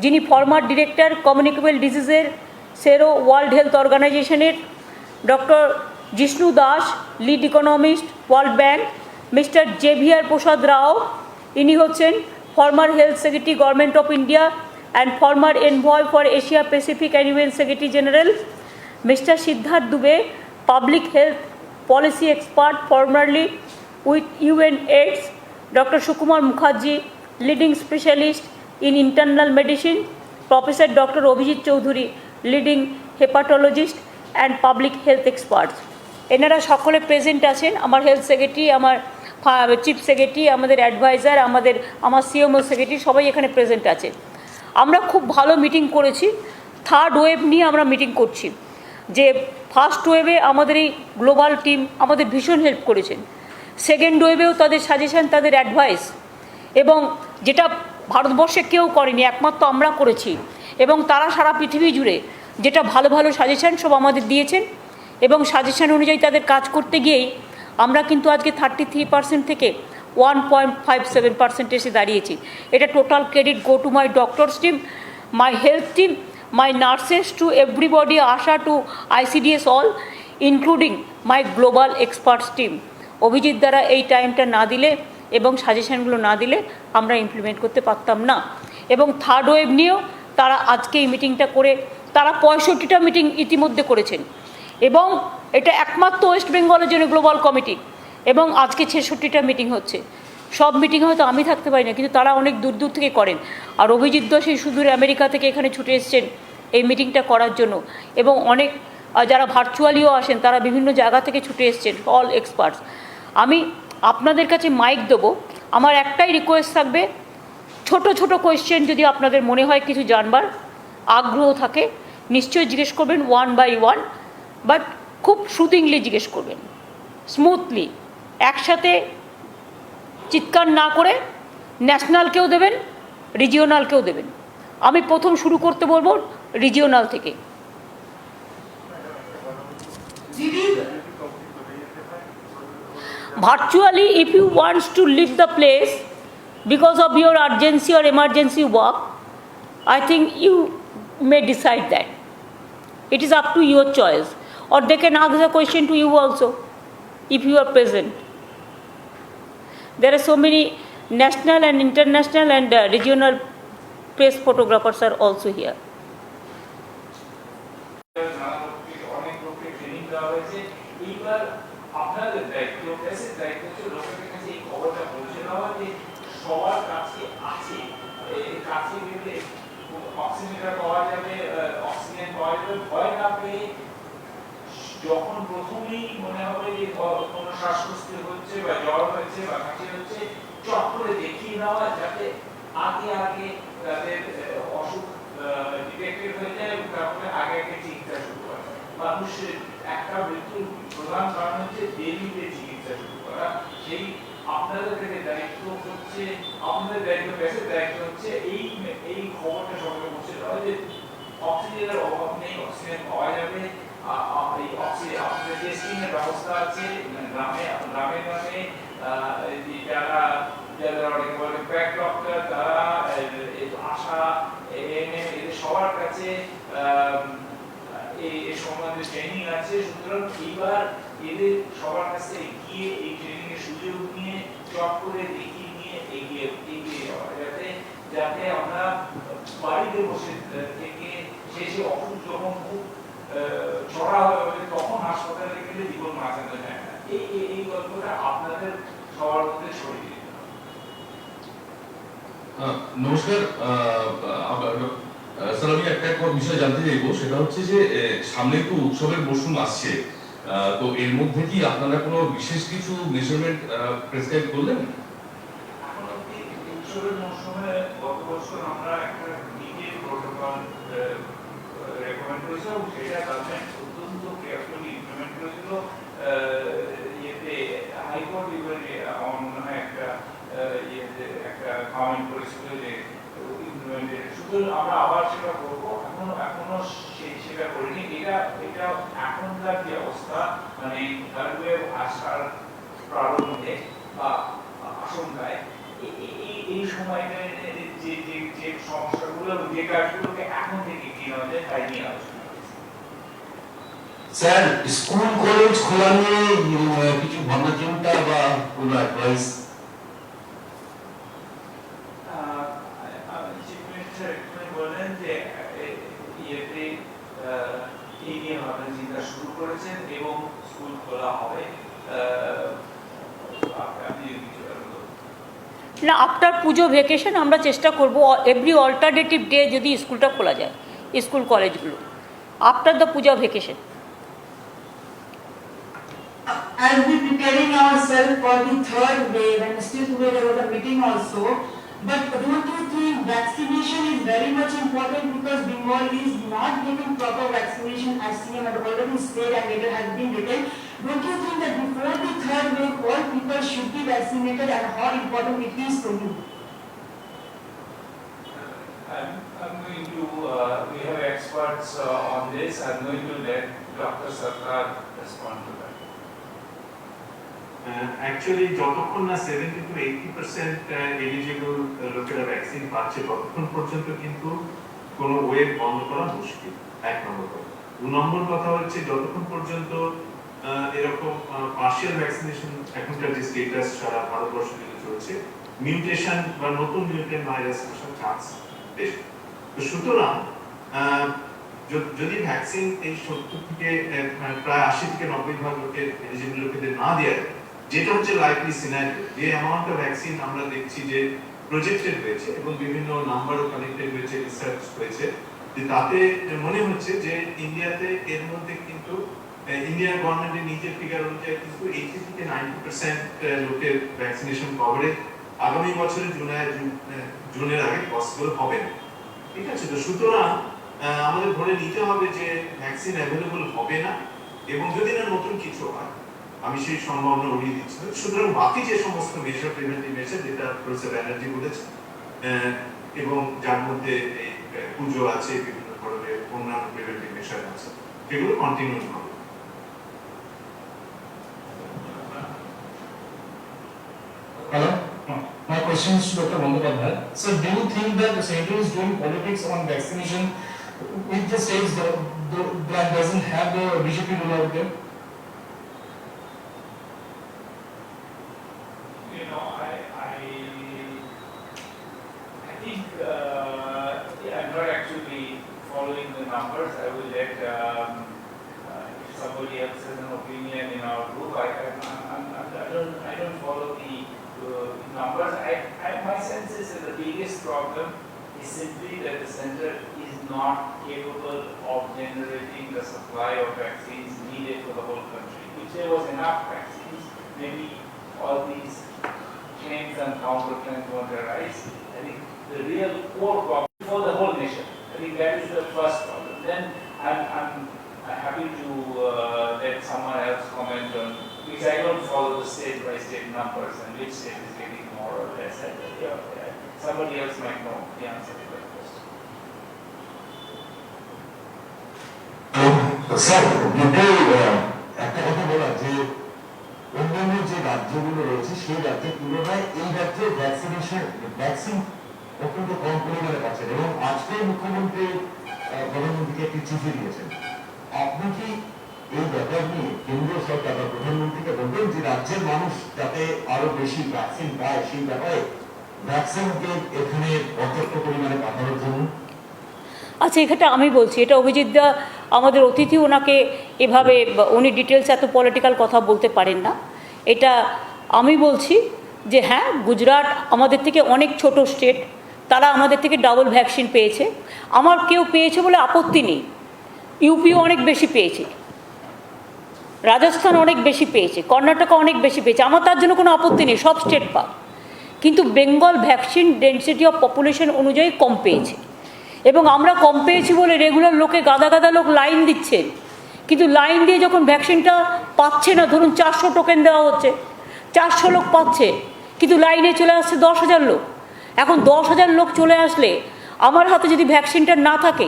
যিনি former director communicable ডিজিজের সেরো ওয়ার্ল্ড হেলথ অর্গানাইজেশনের, doctor Jishnu Das, lead economist, world bank, mister Xavier Prasad Rao, ইনি হচ্ছেন former health secretary government of India and former envoy for Asia Pacific and UN secretary general, mister Siddhartha Dubey, public health policy expert formerly with UN AIDS, Dr. Sukumar Mukherjee, leading specialist in internal medicine, Professor Dr. Abhijit Choudhury, leading hepatologist and public health experts. এনারা সকলে present আছেন। আমার health secretary, আমার chief secretary, আমাদের adviser, আমার CMO secretary সবাই এখানে present আছে। আমরা খুব ভালো মিটিং করেছি। থার্ড ওয়েভ নিয়ে আমরা মিটিং করছি, যে ফার্স্ট ওয়েভে আমাদের এই গ্লোবাল টিম আমাদের ভীষণ হেল্প করেছেন। সেকেন্ড ওয়েভেও তাদের সাজেশান, তাদের অ্যাডভাইস, এবং যেটা ভারতবর্ষে কেউ করেনি, একমাত্র আমরা করেছি, এবং তারা সারা পৃথিবী জুড়ে যেটা ভালো ভালো সাজেশান সব আমাদের দিয়েছেন, এবং সাজেশান অনুযায়ী তাদের কাজ করতে গিয়েই আমরা কিন্তু আজকে 33% থেকে 1.57% এসে দাঁড়িয়েছি। এটা total credit go to my doctors team, my health team, my nurses, to everybody, ASHA, to ICDS all, including my global experts team. Abhijit দ্বারা এই টাইমটা না দিলে এবং সাজেশানগুলো না দিলে আমরা ইমপ্লিমেন্ট করতে পারতাম না। এবং থার্ড ওয়েভ নিয়েও তারা আজকে এই মিটিংটা করে তারা 65টা মিটিং ইতিমধ্যে করেছেন, এবং এটা একমাত্র ওয়েস্ট বেঙ্গলের জন্য গ্লোবাল কমিটি, এবং আজকে 66টা মিটিং হচ্ছে। সব মিটিংয়ে হয়তো আমি থাকতে পারি না, কিন্তু তারা অনেক দূর দূর থেকে করেন। আর অভিজিৎ দা সেই সুদূর আমেরিকা থেকে এখানে ছুটে এসছেন এই মিটিংটা করার জন্য, এবং অনেক যারা ভার্চুয়ালিও আসেন তারা বিভিন্ন জায়গা থেকে ছুটে এসছেন, অল এক্সপার্টস। আমি আপনাদের কাছে মাইক দেবো। আমার একটাই রিকোয়েস্ট থাকবে, ছোট ছোট কোয়েশ্চেন যদি আপনাদের মনে হয় কিছু জানবার আগ্রহ থাকে নিশ্চয়ই জিজ্ঞেস করবেন, ওয়ান বাই ওয়ান, বাট খুব সুদিংলি জিজ্ঞেস করবেন, স্মুথলি, একসাথে চিৎকার না করে। ন্যাশনালকেও দেবেন, রিজিওনালকেও দেবেন। আমি প্রথম শুরু করতে বলবো রিজিওনাল থেকে। Virtually, if you want to leave the place because of your urgency or emergency work, I think you may decide that. It is up to your choice. Or they can ask a question to you also, if you are present. There are so many national and international and regional press photographers are also here. আপনাদের দায়িত্ব, প্রেসের দায়িত্ব হচ্ছে লোকের কাছে এই খবরটা পৌঁছে দেওয়া যে সবার কাছে আছে, কাছে গেলে অক্সিমিটার পাওয়া যাবে, অক্সিজেন পাওয়া যাবে, ভয় না পেয়ে যখন প্রথমেই মনে হবে যে কোনো শ্বাসকষ্ট হচ্ছে বা জ্বর হচ্ছে বা কাশি হচ্ছে, চট করে দেখিয়ে নেওয়া, যাতে আগে আগে তাদের অসুখ ডিটেক্টেড হয়ে যায় এবং তারপরে আগে আগে চিকিৎসা শুরু হয়। মানুষের একটা মৃত্যুর প্রধান কারণ হচ্ছে দেরিতে চিকিৎসা শুরু করা। সেই আপনাদের থেকে দায়িত্ব হচ্ছে, আপনাদের দায়িত্ব, প্রেসের দায়িত্ব হচ্ছে এই খবরটা সবাইকে পৌঁছে দেওয়া যে অক্সিজেনের অভাব নেই, অক্সিজেন পাওয়া যাবে। এই অক্সিজেন আপনাদের টেস্টিং এর ব্যবস্থা আছে গ্রামে গ্রামে গ্রামে, যারা যারা অনেক বলে প্যাক ডক্টর, তারা আশা, এএনএম, এদের সবার কাছে এই সম্বন্ধে ট্রেনিং আছে। সুতরাং এইবার এদের সবার কাছে গিয়ে এই ট্রেনিং এর সুযোগ নিয়ে চট করে দেখিয়ে নিয়ে এগিয়ে যাওয়া, যাতে আমরা বাড়িতে বসে থেকে শেষে অসুখ যখন খুব ছড়া হবে তখন হাসপাতালে গেলে জীবন বাঁচানো যায় না। এই গল্পটা আপনাদের সবার মধ্যে ছড়িয়ে দিতে হবে। নমস্কার স্যার, আমি একটা বিষয় জানতে চাইবো, সেটা হচ্ছে যে সামনে তো উৎসবের মরশুম আসছে, তো এর মধ্যে কি আপনারা কোনো বিশেষ কিছু মেজারমেন্ট প্রেসক্রাইব করলেন? এখন অবধি উৎসবের মরশুমে গত বছর আমরা একটা নিজের প্রোটোকল রেকমেন্ড করেছি এবং সেটা গভর্নমেন্ট অত্যন্ত কেয়ারফুলি ইমপ্লিমেন্ট করেছিল। ইয়েতে হাইকোর্ট একটা কমেন্ট করেছিল যে শুধু আমরা আবার সেটা করবো, এখনো সেটা করিনি। এটা এখনকার যে অবস্থা, মানে থার্ড ওয়েভ আসার প্রারম্ভে বা আশঙ্কায় এই সময়টা যে যে যে সমস্যাগুলো যে কাজগুলোকে এখন থেকে কি নেওয়া যায় তাই নিয়ে আলোচনা করছি। স্যার স্কুল কলেজ খোলা নিয়ে কিছু ভাবনা চিন্তা বা কোনো অ্যাডভাইস? চিফ মিনিস্টার একটুখানি বললেন যে ইয়েতে এই নিয়ে ভাবনা চিন্তা শুরু করেছেন এবং স্কুল খোলা হবে। আপনি যদি কিছু না, আফটার পুজো ভ্যাকেশন আমরা চেষ্টা করব এভরি অল্টারনেটিভ ডে যদি স্কুলটা খোলা যায়, স্কুল কলেজগুলো after the Puja vacation. As we preparing ourselves for the third wave, and still today there was a meeting also, but don't you think vaccination is very much important because Bengal is not giving proper vaccination as CM had already said and it has been written. Don't you think that before the third wave all people should be vaccinated and how important it is for you? I'm going to, we have experts on this. I'm going to let Dr. Sarkar respond to that. Actually যতক্ষণ না 70 to 80% eligible লোকেরা vaccine পাচ্ছে ততক্ষণ পর্যন্ত কিন্তু কোনো wave বন্ধ করা মুশকিল, এক নম্বর কথা। দু নম্বর কথা হচ্ছে যতক্ষণ পর্যন্ত এরকম পার্শিয়াল ভ্যাকসিনেশন এখনকার যে স্টেটাস সারা ভারতবর্ষ জুড়ে চলছে, মিউটেশন বা নতুন মিউটেন্ট ভাইরাস আসার চান্স বেশি। তো সুতরাং যদি ভ্যাকসিন এই 70 থেকে প্রায় 80 থেকে 90% লোকের এলিজিবল লোকেদের না দেওয়া যায়, যেটা হচ্ছে লাইকলি সিনারিও, যে অ্যামাউন্ট অফ ভ্যাকসিন আমরা দেখছি যে প্রজেক্টেড হয়েছে এবং বিভিন্ন নাম্বারও কানেক্টেড হয়েছে, রিসার্চ হয়েছে, যে তাতে মনে হচ্ছে যে ইন্ডিয়াতে এর মধ্যে কিন্তু ইন্ডিয়ান গভর্নমেন্টের নিজের ফিগার অনুযায়ী কিন্তু 80 থেকে 90% লোকের ভ্যাকসিনেশন কভারেজ আগামী বছরের জুনের আগে পসিবল হবে না। ঠিক আছে, তো সুতরাং আমাদের ধরে নিতে হবে যে ভ্যাকসিন অ্যাভেলেবল হবে না, এবং যদি না নতুন কিছু হয়, আমি সেই সম্ভাবনা উড়িয়ে দিচ্ছি। সুতরাং বাকি যে সমস্ত মেজার, প্রিভেন্টিভ মেজার, যেটা প্রফেসর ব্যানার্জি বলেছে, এবং যার মধ্যে এই পুজো আছে, বিভিন্ন ধরনের অন্যান্য প্রিভেন্টিভ মেজার আছে, সেগুলো কন্টিনিউ হবে। Hello? My question is to Dr. Bandyopadhyay. So do you think that the center is doing politics on vaccination with the states that doesn't have the BJP rule out there? You know, I think I'm not actually following the numbers. I will let if somebody else has an opinion in our group. I don't follow the numbers. My sense is that the biggest problem is simply that the center is not capable of generating the supply of vaccines needed for the whole country. If there was enough vaccines, maybe all these claims and counterclaims won't arise. I think the real core problem for the whole nation, I think that is the first problem. Then I'm happy to let someone else comment on, because I don't follow the state by state numbers and which state is getting more or less. Somebody else might know the answer to that question. Sir, যদি একটা কথা বলা যে অন্যান্য যে রাজ্যগুলো রয়েছে সেই রাজ্যের তুলনায় এই রাজ্যে ভ্যাকসিন অত্যন্ত কম পরিমাণে পাচ্ছেন, এবং আজকে মুখ্যমন্ত্রী প্রধানমন্ত্রীকে একটি চিঠি দিয়েছেন। আপনি কি এই ব্যাপার নিয়ে কেন্দ্রীয় সরকার বা প্রধানমন্ত্রীকে বলবেন যে রাজ্যের মানুষ যাতে আরো বেশি ভ্যাকসিন পায়, সেই ব্যাপারে ভ্যাকসিনকে এখানে পর্যাপ্ত পরিমাণে পাঠানোর জন্য? আচ্ছা, এখানটা আমি বলছি, এটা অভিজিৎ দা আমাদের অতিথি, ওনাকে এভাবে উনি ডিটেলস এত পলিটিক্যাল কথা বলতে পারেন না। এটা আমি বলছি যে হ্যাঁ, গুজরাট আমাদের থেকে অনেক ছোট স্টেট, তারা আমাদের থেকে ডাবল ভ্যাকসিন পেয়েছে। আমার কেউ পেয়েছে বলে আপত্তি নেই, ইউপিও অনেক বেশি পেয়েছে, রাজস্থান অনেক বেশি পেয়েছে, কর্ণাটকা অনেক বেশি পেয়েছে, আমার তার জন্য কোনো আপত্তি নেই, সব স্টেট পাক। কিন্তু Bengal vaccine density of population অনুযায়ী কম পেয়েছে, এবং আমরা কম পেয়েছি বলে রেগুলার লোকে গাদা গাদা লোক লাইন দিচ্ছেন, কিন্তু লাইন দিয়ে যখন ভ্যাকসিনটা পাচ্ছে না, ধরুন 400 টোকেন দেওয়া হচ্ছে, 400 লোক পাচ্ছে, কিন্তু লাইনে চলে আসছে 10,000 লোক। এখন 10,000 লোক চলে আসলে আমার হাতে যদি ভ্যাকসিনটা না থাকে,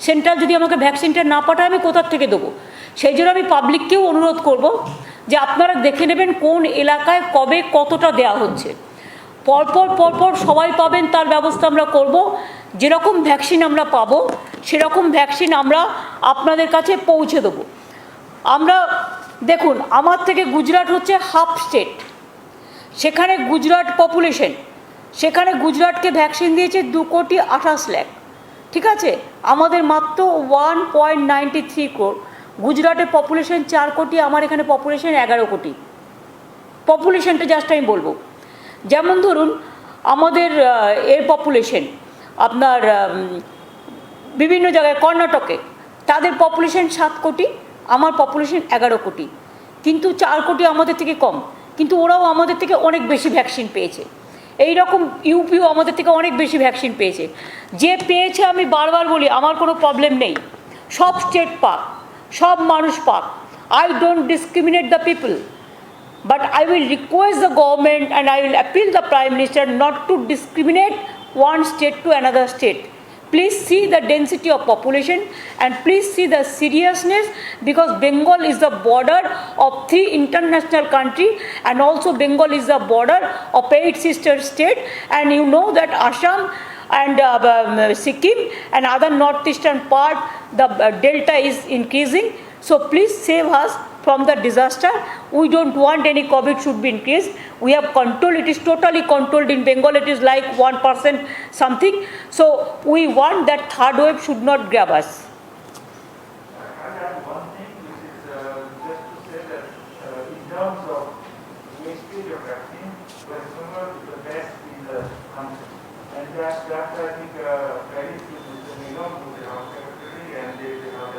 সেন্ট্রাল যদি আমাকে ভ্যাকসিনটা না পাঠায়, আমি কোথার থেকে দেবো? সেই জন্য আমি পাবলিককেও অনুরোধ করব যে আপনারা দেখে নেবেন কোন এলাকায় কবে কতটা দেওয়া হচ্ছে। পরপর সবাই পাবেন তার ব্যবস্থা আমরা করব। যেরকম ভ্যাকসিন আমরা পাবো সেরকম ভ্যাকসিন আমরা আপনাদের কাছে পৌঁছে দেবো। আমরা দেখুন, আমার থেকে গুজরাট হচ্ছে হাফ স্টেট, সেখানে গুজরাট পপুলেশন, সেখানে গুজরাটকে ভ্যাকসিন দিয়েছে 2,28,00,000, ঠিক আছে? আমাদের মাত্র 1.93 crore, গুজরাটের পপুলেশন 4 কোটি, আমার এখানে পপুলেশন 11 কোটি। পপুলেশনটা জাস্ট আমি বলবো, যেমন ধরুন আমাদের এর পপুলেশন আপনার বিভিন্ন জায়গায়, কর্ণাটকে তাদের পপুলেশন 7 কোটি, আমার পপুলেশন 11 কোটি, কিন্তু 4 কোটি আমাদের থেকে কম, কিন্তু ওরাও আমাদের থেকে অনেক বেশি ভ্যাকসিন পেয়েছে। এই রকম ইউপিও আমাদের থেকে অনেক বেশি ভ্যাকসিন পেয়েছে। যে পেয়েছে আমি বারবার বলি আমার কোনো প্রবলেম নেই, সব স্টেট পাক, সব মানুষ পাক, I don't discriminate the people, but I will request the government and I will appeal the Prime Minister not to discriminate one state to another state. Please see the density of population and please see the seriousness, because Bengal is the border of 3 international countries and also Bengal is the border of 8 sister states, and you know that Assam and Sikkim and other northeastern part, the delta is increasing. So please save us from the disaster. We don't want any COVID should be increased. We have control, it is totally controlled in Bengal, it is like 1% something. So we want that third wave should not grab us. I have one thing which is just to say that in terms of wastage of vaccine, West Bengal is the best in the country. And that I think very good Mr. Nigam, who is the House Secretary, and the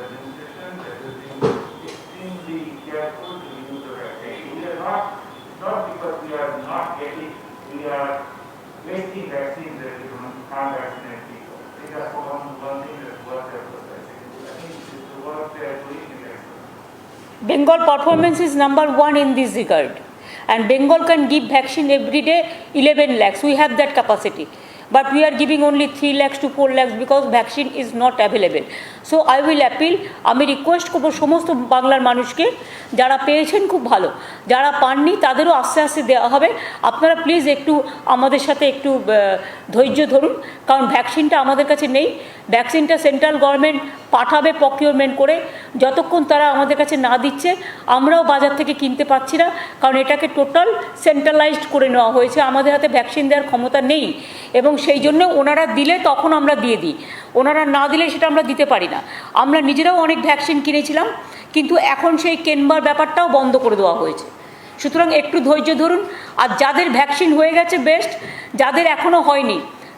administration that has been extremely careful to use the vaccine. We are not because we are not getting, we are wasting vaccines that we can't vaccinate people. I think that's one thing that worth emphasizing. I think this is the work they are doing in excellence. Bengal performance is number 1 in this regard, and Bengal can give vaccine every day 11 lakhs. We have that capacity, but we are giving only 3 lakhs to 4 lakhs because vaccine is not available. So I will appeal, আমি request করবো সমস্ত বাংলার মানুষকে, যারা পেয়েছেন খুব ভালো, যারা পাননি তাদেরও আস্তে আস্তে দেওয়া হবে। আপনারা প্লিজ একটু আমাদের সাথে একটু ধৈর্য ধরুন, কারণ ভ্যাকসিনটা আমাদের কাছে নেই। ভ্যাকসিনটা সেন্ট্রাল গভর্নমেন্ট পাঠাবে প্রকিউরমেন্ট করে, যতক্ষণ তারা আমাদের কাছে না দিচ্ছে আমরাও বাজার থেকে কিনতে পারছি না, কারণ এটাকে টোটাল সেন্ট্রালাইজড করে নেওয়া হয়েছে। আমাদের হাতে ভ্যাকসিন দেওয়ার ক্ষমতা নেই, এবং সেই জন্য ওনারা দিলে তখন আমরা দিয়ে দিই, ওনারা না দিলে সেটা আমরা দিতে পারি না। আমরা নিজেরাও অনেক ভ্যাকসিন কিনেছিলাম, কিন্তু এখন সেই কেনবার ব্যাপারটাও বন্ধ করে দেওয়া হয়েছে। সুতরাং একটু ধৈর্য ধরুন, আর যাদের ভ্যাকসিন হয়ে গেছে বেস্ট, যাদের এখনও হয়নি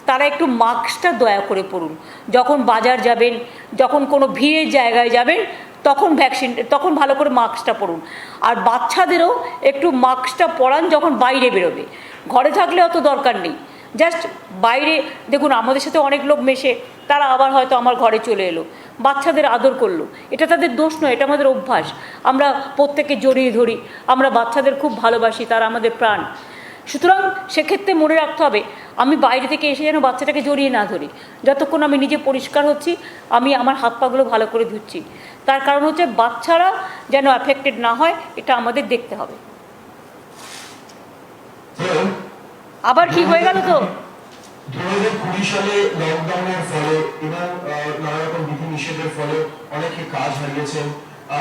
তারা একটু মাস্কটা দয়া করে পরুন। যখন বাজার যাবেন, যখন কোনো ভিড়ের জায়গায় যাবেন, তখন ভালো করে মাস্কটা পরুন। আর বাচ্চাদেরও একটু মাস্কটা পরান যখন বাইরে বেরোবে, ঘরে থাকলে অত দরকার নেই। জাস্ট বাইরে দেখুন, আমাদের সাথে অনেক লোক মেশে, তারা আবার হয়তো আমার ঘরে চলে এলো, বাচ্চাদের আদর করলো, এটা তাদের দোষ নয়, এটা আমাদের অভ্যাস। আমরা প্রত্যেকে জড়িয়ে ধরি, আমরা বাচ্চাদের খুব ভালোবাসি, তারা আমাদের প্রাণ। সুতরাং সেক্ষেত্রে মনে রাখতে হবে, আমি বাইরে থেকে এসে যেন বাচ্চাটাকে জড়িয়ে না ধরি। যতক্ষণ আমি নিজে পরিষ্কার হচ্ছি, আমি আমার হাত পাগুলো ভালো করে ধুচ্ছি, তার কারণ হচ্ছে বাচ্চারা যেন অ্যাফেক্টেড না হয়, এটা আমাদের দেখতে হবে। আবার কি হয়ে গেল তো? 2020 সালে লকডাউনের ফলে এবং নানা রকম বিধিনিষেধের ফলে অনেকে কাজ হারিয়েছেন।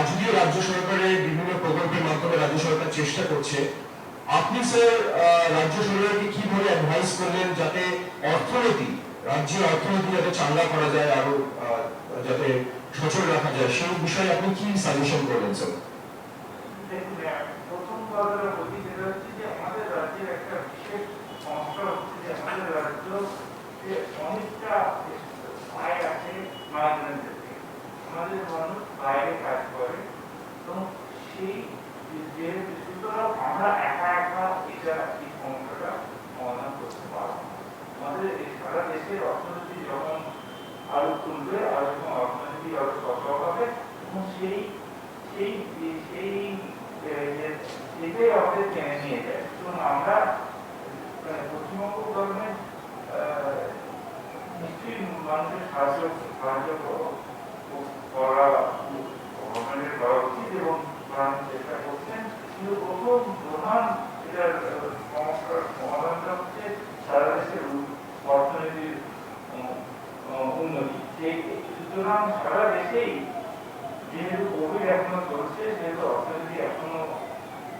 যদিও রাজ্য সরকারের বিভিন্ন প্রকল্পের মাধ্যমে রাজ্য সরকার চেষ্টা করছে, আপনি স্যার রাজ্য সরকারকে কিভাবে অ্যাডভাইস করলেন যাতে রাজ্যের অর্থনীতি যাতে চাঙ্গা করা যায়, আরো যাতে সচল রাখা যায়, সেই বিষয়ে আপনি কি সাজেশন করলেন স্যার? দেখুন, প্রথম কথাটা বলি, যেটা হচ্ছে যে আমাদের রাজ্যের একটা বিশেষ সমস্যা হচ্ছে যে আমাদের রাজ্য যে অনেকটা আয় আছে মাইগ্রেন্টের থেকে। আমাদের মানুষ বাইরে কাজ করে, এবং সেই যে সুতরাং আমরা একা এটা এই সমস্যাটা সমাধান করতে পারবো না। আমাদের সারা দেশের অর্থনীতি যখন আরো তুলবে, আর যখন অর্থনীতি আরো সচল হবে, এবং এটাই আমাদের টেনে নিয়ে যায়। এবং আমরা পশ্চিমবঙ্গ গভর্নমেন্ট নিশ্চয়ই মানুষের সাহায্য করা গভর্নমেন্টের করা উচিত, এবং চেষ্টা করছেন, কিন্তু প্রধান এটার সমস্যার সমাধানটা হচ্ছে সারা দেশের অর্থনীতির উন্নতি। সুতরাং সারা দেশেই যেহেতু কোভিড এখনো চলছে, যেহেতু অর্থনীতি এখনো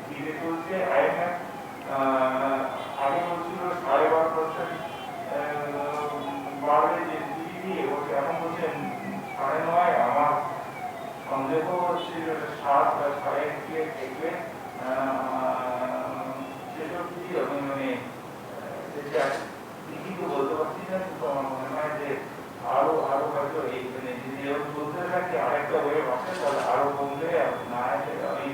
ধীরে চলছে, IMF আগে বলছিল 12.5% বাড়বে যে GDP, এবং এখন বলছেন 9.5। আমার সন্দেহ হচ্ছে 7 বা 7.5 দিয়ে দেখবে সেসব কিছু আমি মানে যেটা লিখিত বলতে পারছি না, কিন্তু আমার মনে হয় যে আরো হয়তো এই মানে যদি এরকম চলতে থাকে আরেকটা ওয়েভ আসে তাহলে আরো কমবে, না আমি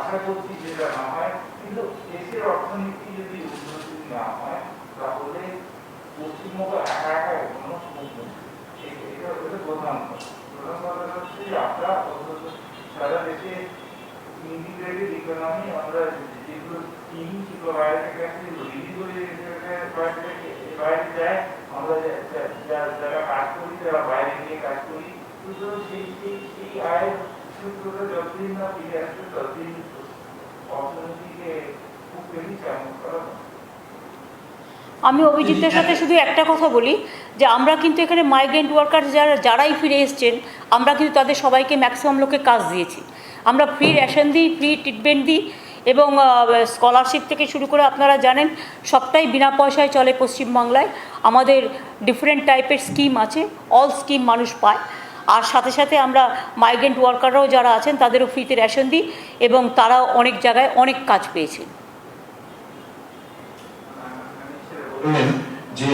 আশা করছি যেটা না হয়। কিন্তু দেশের অর্থনীতি যদি উন্নতি না হয় তাহলে পশ্চিমবঙ্গ একা একা কোনো এটা প্রধান কথা হচ্ছে যে আমরা সারা দেশে ইন্টিগ্রেটেড ইকোনমি, আমরা যেগুলো কিনি সেগুলো বাইরে থেকে আসি, বিক্রি করে বাইরে যায়, আমরা যারা কাজ করি তারা বাইরে গিয়ে কাজ করি। সুতরাং সেই আয়ের সূত্রটা যতদিন না ফিরে আসবে ততদিন অর্থনীতিকে খুব বেশি চামচ করা। আমি অভিজিতের সাথে শুধু একটা কথা বলি যে আমরা কিন্তু এখানে মাইগ্রেন্ট ওয়ার্কার যারাই ফিরে এসছেন, আমরা কিন্তু তাদের সবাইকে ম্যাক্সিমাম লোকে কাজ দিয়েছি। আমরা ফ্রি রেশন দিই, ফ্রি ট্রিটমেন্ট দিই, এবং স্কলারশিপ থেকে শুরু করে আপনারা জানেন সবটাই বিনা পয়সায় চলে পশ্চিমবাংলায়। আমাদের ডিফারেন্ট টাইপের স্কিম আছে, অল স্কিম মানুষ পায়। আর সাথে সাথে আমরা মাইগ্রেন্ট ওয়ার্কাররাও যারা আছেন তাদেরও ফ্রিতে রেশন দিই, এবং তারাও অনেক জায়গায় অনেক কাজ পেয়েছেন। যে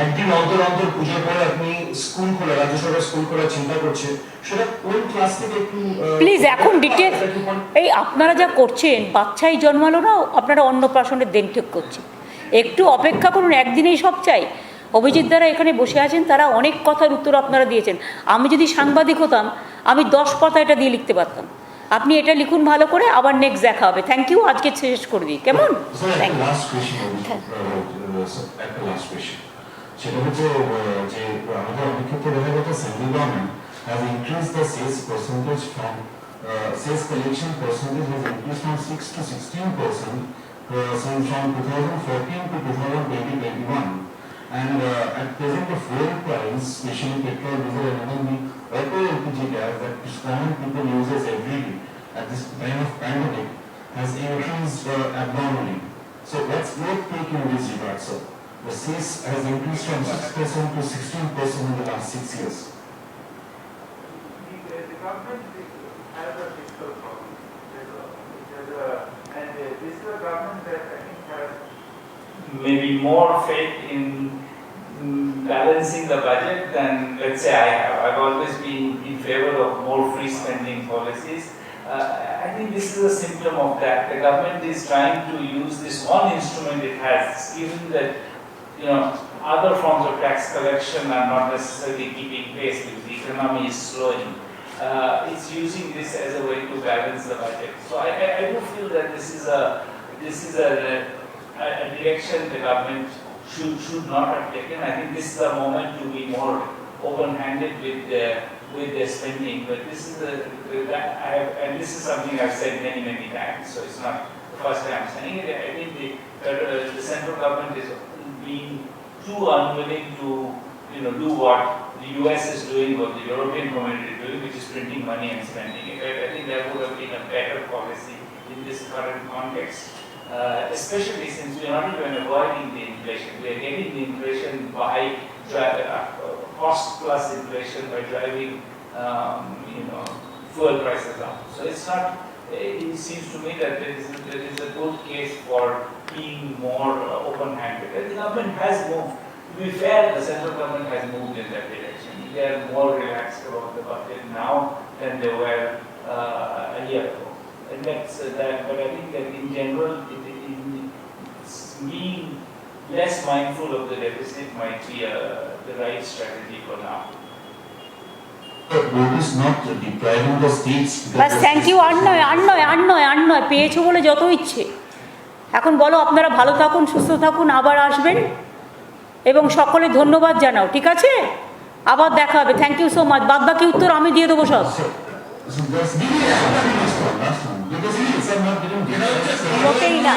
একদিন অন্তর অন্তর পুজো করে আপনি স্কুল খোলা, রাজ্য সরকার স্কুল খোলার চিন্তা করছে, সেটা কোন ক্লাস থেকে একটু প্লিজ এখন ডিটেল এই আপনারা যা করছেন, বাচ্চাই জন্মালো না আপনারা অন্নপ্রাশনের দিন ঠিক করছেন। একটু অপেক্ষা করুন, একদিনেই সব চাই। অভিজিৎ দ্বারা এখানে বসে আছেন, তারা অনেক কথার উত্তর আপনারা দিয়েছেন। আমি যদি সাংবাদিক হতাম আমি 10 পাতা এটা দিয়ে লিখতে পারতাম। আপনি এটা লিখুন ভালো করে, আবার নেক্সট দেখা হবে। থ্যাংক ইউ, আজকে শেষ করে দিই, কেমন? Thank you. সেটা হচ্ছে যে আমাদের অনেক ক্ষেত্রে দেখা গেছে central government has increased the sales percentage from sales collection percentage has increased from 6 to 16% since from 2014 to 2021, and at present the fuel price, especially petrol, diesel, and even the auto LPG gas that common people uses every day at this time of pandemic has increased abnormally. So what's your take in this regard, sir? The sales has increased from 6% to 16% in the last 6 years. The government has a fiscal problem. And this is a government that I think has maybe more faith in balancing the budget than, let's say, I have. I've always been in favor of more free spending policies. I think this is a symptom of that. The government is trying to use this one instrument it has, given that other forms of tax collection are not necessarily keeping pace with the economy is slowing. It's using this as a way to balance the budget. So I do feel that this is a direction the government should not have taken. I think this is a moment to be more open-handed with their spending. But this is and this is something I've said many times. So it's not the first time I'm saying it. I think the central government is being too unwilling to do what the US is doing, what the European community is doing, which is printing money and spending it. I think there would have been a better policy in this current context, especially since we are not even avoiding the inflation. We are getting the inflation by cost plus inflation by driving fuel prices up. So it's not. It seems to me that there is a good case for being more open-handed. The government has moved. To be fair, the central government has moved in that direction. They are more relaxed about the budget now than they were a year ago. And that's that. But I think that in general, being less mindful of the deficit might be the right strategy for now. What is not depriving the states? বাস thank you. আর নয় পেয়েছো বলে যত ইচ্ছে। এখন বলো আপনারা ভালো থাকুন, সুস্থ থাকুন, আবার আসবেন এবং সকলে ধন্যবাদ জানাও, ঠিক আছে? আবার দেখা হবে। Thank you so much. বাদ বাকি উত্তর আমি দিয়ে দেবো সব। মোটেই না।